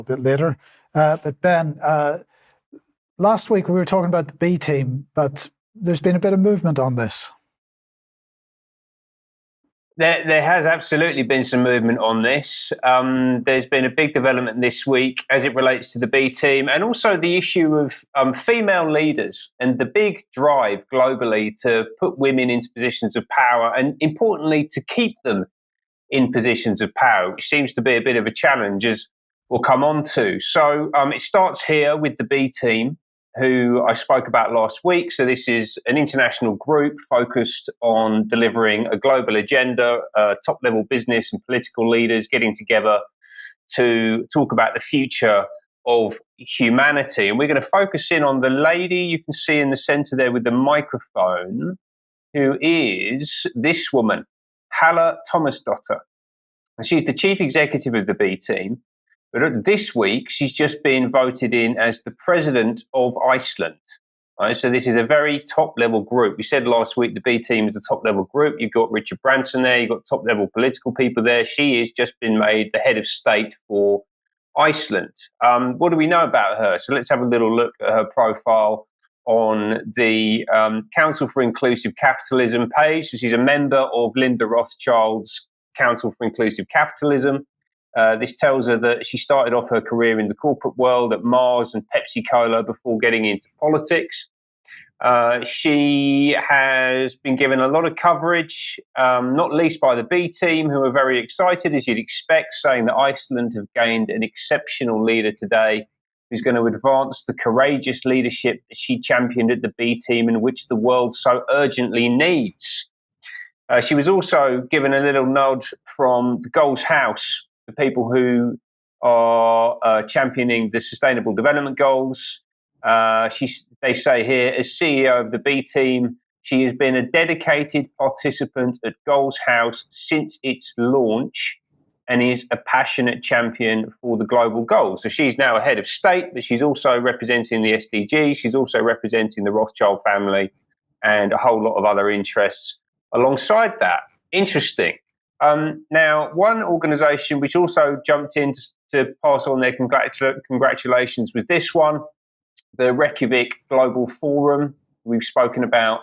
a bit later. But Ben, last week we were talking about the B team, but there's been a bit of movement on this. There has absolutely been some movement on this. There's been a big development this week as it relates to the B team, and also the issue of female leaders and the big drive globally to put women into positions of power, and importantly, to keep them in positions of power, which seems to be a bit of a challenge, as we'll come on to. So it starts here with the B team, who I spoke about last week. So this is an international group focused on delivering a global agenda, top-level business and political leaders getting together to talk about the future of humanity. And we're going to focus in on the lady you can see in the center there with the microphone, who is this woman, Halla Tomasdottir. And she's the chief executive of the B team. But this week, she's just been voted in as the President of Iceland. Right? So this is a very top-level group. We said last week the B team is a top-level group. You've got Richard Branson there. You've got top-level political people there. She has just been made the head of state for Iceland. What do we know about her? So let's have a little look at her profile on the Council for Inclusive Capitalism page. So she's a member of Linda Rothschild's Council for Inclusive Capitalism. This tells her that she started off her career in the corporate world at Mars and Pepsi Cola before getting into politics. She has been given a lot of coverage, not least by the B team, who are very excited, as you'd expect, saying that Iceland have gained an exceptional leader today who's going to advance the courageous leadership that she championed at the B team and which the world so urgently needs. She was also given a little nod from the Goals House, the people who are championing the Sustainable Development Goals. They say here, as CEO of the B team, she has been a dedicated participant at Goals House since its launch and is a passionate champion for the global goals. So she's now a head of state, but she's also representing the SDGs. She's also representing the Rothschild family and a whole lot of other interests alongside that. Interesting. Now, one organisation which also jumped in to pass on their congratulations was this one, the Reykjavik Global Forum. We've spoken about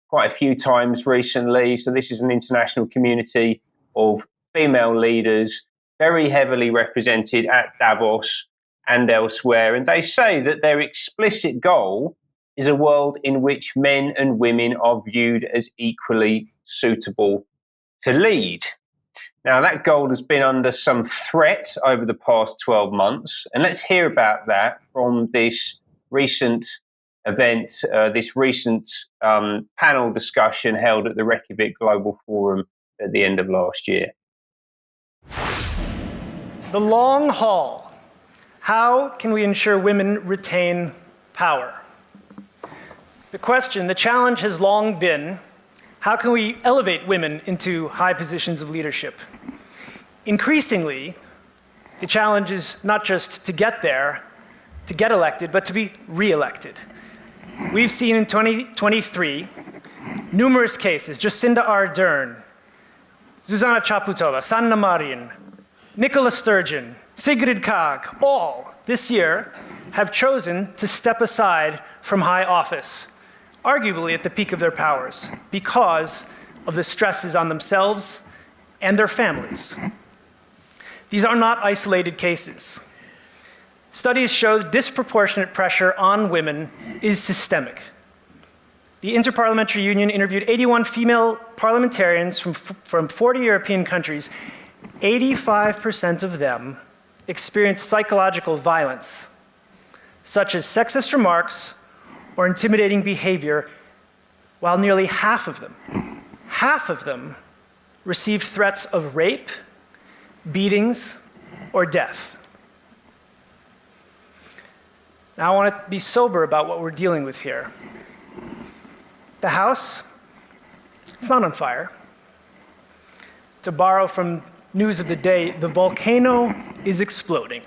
quite a few times recently. So this is an international community of female leaders, very heavily represented at Davos and elsewhere. And they say that their explicit goal is a world in which men and women are viewed as equally suitable to lead. Now, that goal has been under some threat over the past 12 months. And let's hear about that from this recent event, this recent panel discussion held at the Reykjavik Global Forum at the end of last year. The long haul. How can we ensure women retain power? The challenge has long been, how can we elevate women into high positions of leadership? Increasingly, the challenge is not just to get there, to get elected, but to be re-elected. We've seen in 2023 numerous cases, Jacinda Ardern, Zuzana Čaputová, Sanna Marin, Nicola Sturgeon, Sigrid Kaag, all this year have chosen to step aside from high office, arguably at the peak of their powers, because of the stresses on themselves and their families. These are not isolated cases. Studies show disproportionate pressure on women is systemic. The Interparliamentary Union interviewed 81 female parliamentarians from 40 European countries. 85% of them experienced psychological violence, such as sexist remarks or intimidating behavior, while nearly half of them received threats of rape, beatings, or death. Now, I want to be sober about what we're dealing with here. The House, it's not on fire. To borrow from news of the day, the volcano is exploding.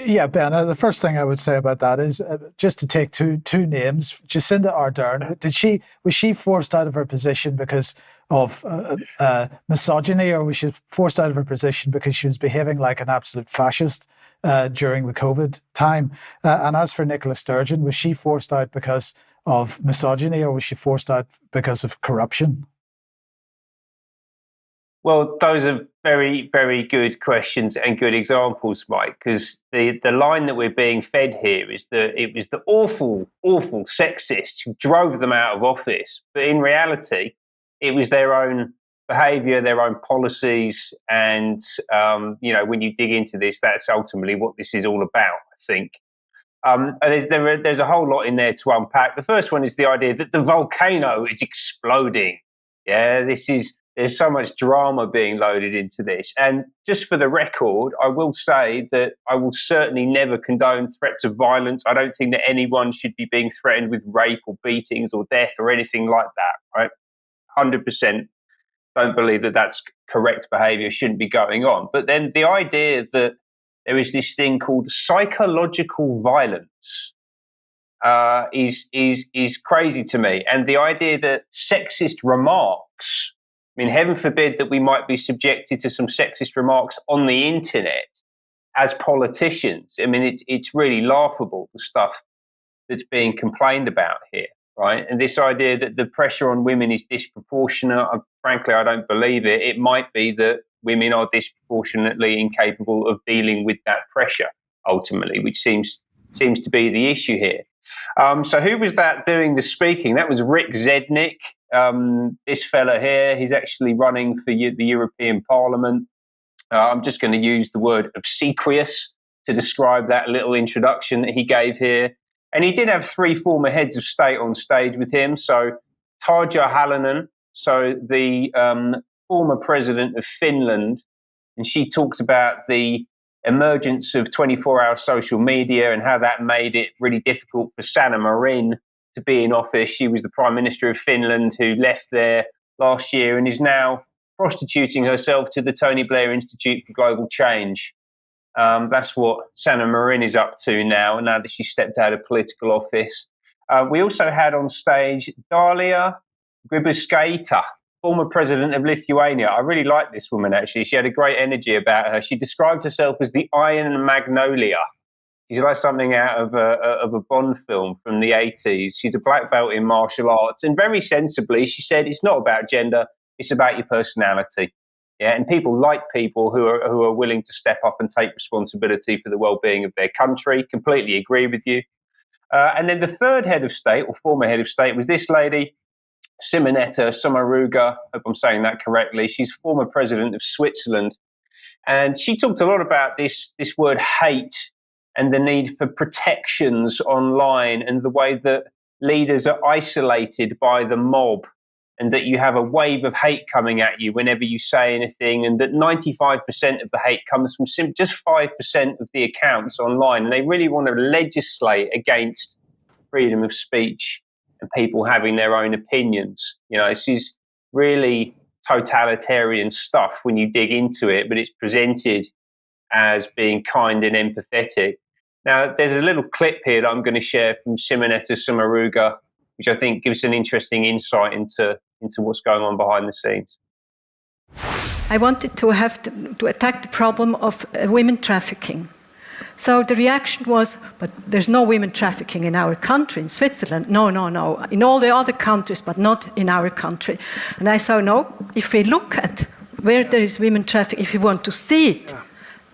Yeah, Ben, the first thing I would say about that is just to take two names. Jacinda Ardern, was she forced out of her position because of misogyny, or was she forced out of her position because she was behaving like an absolute fascist during the COVID time? And as for Nicola Sturgeon, was she forced out because of misogyny, or was she forced out because of corruption? Well, those are very, very good questions and good examples, Mike, because the line that we're being fed here is that it was the awful, awful sexists who drove them out of office. But in reality, it was their own behaviour, their own policies. And, when you dig into this, that's ultimately what this is all about, I think. And there's a whole lot in there to unpack. The first one is the idea that the volcano is exploding. Yeah, there's so much drama being loaded into this. And just for the record, I will say that I will certainly never condone threats of violence. I don't think that anyone should be being threatened with rape or beatings or death or anything like that, right? 100% don't believe that that's correct behavior, shouldn't be going on. But then the idea that there is this thing called psychological violence is crazy to me. And the idea that sexist remarks, I mean, heaven forbid that we might be subjected to some sexist remarks on the internet as politicians. I mean, it's really laughable, the stuff that's being complained about here, right? And this idea that the pressure on women is disproportionate, frankly, I don't believe it. It might be that women are disproportionately incapable of dealing with that pressure, ultimately, which seems to be the issue here. So who was that doing the speaking? That was Rick Zednik. This fella here, he's actually running for the European Parliament. I'm just going to use the word obsequious to describe that little introduction that he gave here. And he did have three former heads of state on stage with him. So Tarja Halonen, so the former president of Finland, and she talks about the emergence of 24-hour social media and how that made it really difficult for Sanna Marin to be in office. She was the Prime Minister of Finland who left there last year and is now prostituting herself to the Tony Blair Institute for Global Change. That's what Sanna Marin is up to now that she stepped out of political office. We also had on stage Dalia Grybauskaite, former president of Lithuania. I really like this woman, actually. She had a great energy about her. She described herself as the Iron Magnolia. She's like something out of a Bond film from the 80s. She's a black belt in martial arts. And very sensibly, she said, it's not about gender, it's about your personality. Yeah, and people like people who are willing to step up and take responsibility for the well-being of their country. Completely agree with you. And then the third head of state, or former head of state, was this lady, Simonetta Sommaruga. I hope I'm saying that correctly. She's former president of Switzerland. And she talked a lot about this word hate and the need for protections online and the way that leaders are isolated by the mob and that you have a wave of hate coming at you whenever you say anything, and that 95% of the hate comes from just 5% of the accounts online. And they really want to legislate against freedom of speech and people having their own opinions. This is really totalitarian stuff when you dig into it, but it's presented as being kind and empathetic. Now, there's a little clip here that I'm going to share from Simonetta Sommaruga, which I think gives an interesting insight into what's going on behind the scenes. I wanted to attack the problem of women trafficking. So the reaction was, but there's no women trafficking in our country, in Switzerland. No. In all the other countries, but not in our country. And I said, no, if we look at where there is women trafficking, if we want to see it,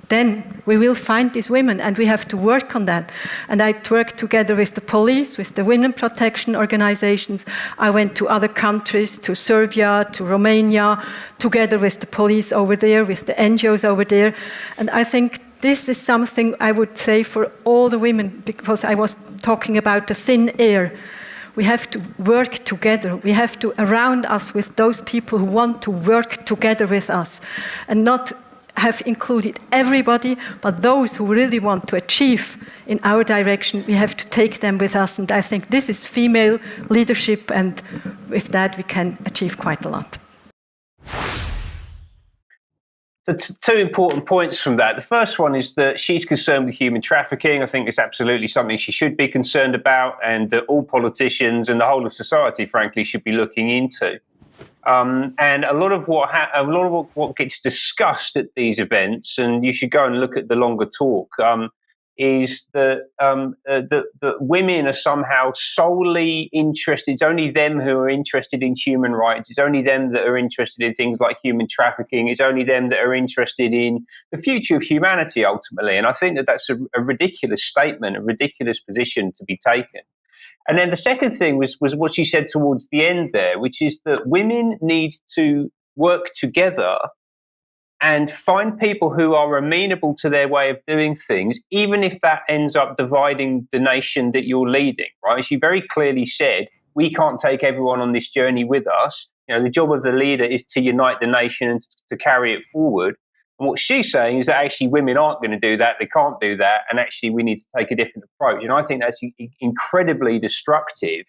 then we will find these women, and we have to work on that. And I worked together with the police, with the women protection organizations. I went to other countries, to Serbia, to Romania, together with the police over there, with the NGOs over there. And I think this is something I would say for all the women, because I was talking about the thin air. We have to work together. We have to surround us with those people who want to work together with us, and not have included everybody, but those who really want to achieve in our direction, we have to take them with us. And I think this is female leadership, and with that we can achieve quite a lot. So two important points from that. The first one is that she's concerned with human trafficking. I think it's absolutely something she should be concerned about, and that all politicians and the whole of society, frankly, should be looking into. And a lot of what gets discussed at these events, and you should go and look at the longer talk, is that women are somehow solely interested. It's only them who are interested in human rights. It's only them that are interested in things like human trafficking. It's only them that are interested in the future of humanity, ultimately. And I think that that's a ridiculous statement, a ridiculous position to be taken. And then the second thing was what she said towards the end there, which is that women need to work together and find people who are amenable to their way of doing things, even if that ends up dividing the nation that you're leading, right? She very clearly said, we can't take everyone on this journey with us. You know, the job of the leader is to unite the nation and to carry it forward. And what she's saying is that actually women aren't going to do that, they can't do that, and actually we need to take a different approach. And I think that's incredibly destructive,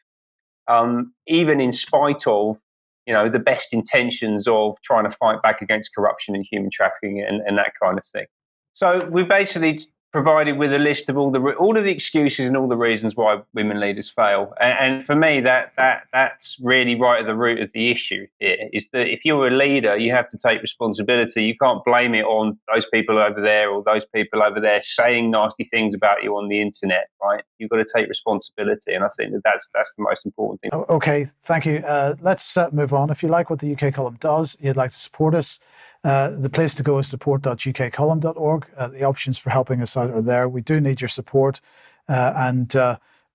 even in spite of, you know, the best intentions of trying to fight back against corruption and human trafficking and that kind of thing. So we basically provided with a list of all of the excuses and all the reasons why women leaders fail. And for me, that's really right at the root of the issue here, is that if you're a leader, you have to take responsibility. You can't blame it on those people over there or those people over there saying nasty things about you on the internet, right? You've got to take responsibility. And I think that's the most important thing. Okay, thank you. Let's move on. If you like what the UK Column does, you'd like to support us, the place to go is support.ukcolumn.org. The options for helping us out are there. We do need your support, and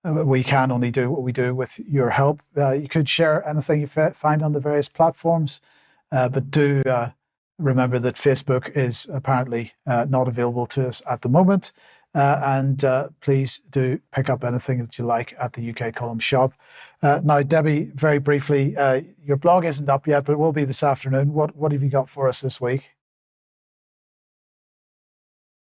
we can only do what we do with your help. You could share anything you find on the various platforms, but do remember that Facebook is apparently not available to us at the moment. And please do pick up anything that you like at the UK Column shop. Now, Debbie, very briefly, your blog isn't up yet, but it will be this afternoon. What have you got for us this week?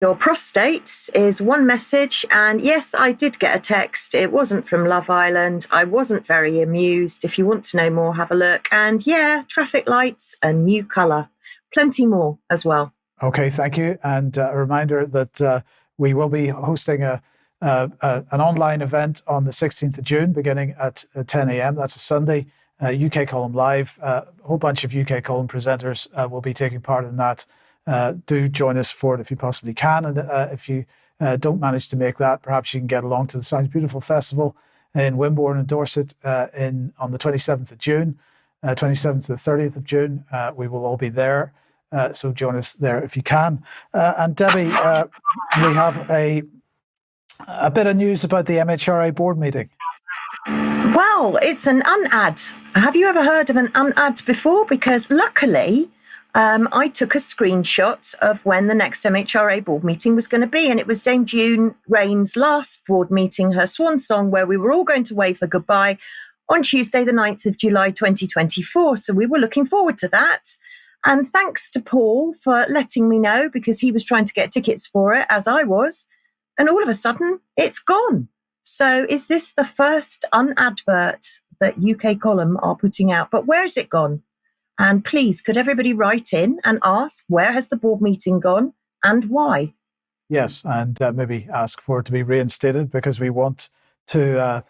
Your prostates is one message, and yes, I did get a text. It wasn't from Love Island. I wasn't very amused. If you want to know more, have a look. And yeah, traffic lights, a new colour. Plenty more as well. Okay, thank you. And a reminder that we will be hosting an online event on the 16th of June, beginning at 10 a.m. That's a Sunday. UK Column Live. A whole bunch of UK Column presenters will be taking part in that. Do join us for it if you possibly can. And if you don't manage to make that, perhaps you can get along to the Sounds Beautiful Festival in Wimborne and Dorset on the 27th of June, 27th to the 30th of June. We will all be there. So join us there if you can. And Debbie, we have a bit of news about the MHRA board meeting. Well, it's an unad. Have you ever heard of an unad before? Because luckily, I took a screenshot of when the next MHRA board meeting was going to be. And it was Dame June Rain's last board meeting, her swan song, where we were all going to wave her goodbye on Tuesday, the 9th of July, 2024. So we were looking forward to that. And thanks to Paul for letting me know, because he was trying to get tickets for it, as I was. And all of a sudden, it's gone. So is this the first unadvert that UK Column are putting out? But where has it gone? And please, could everybody write in and ask, where has the board meeting gone and why? Yes, and maybe ask for it to be reinstated, because we want to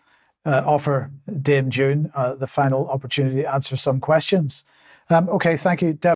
offer Dame June the final opportunity to answer some questions. Okay, thank you, Deb.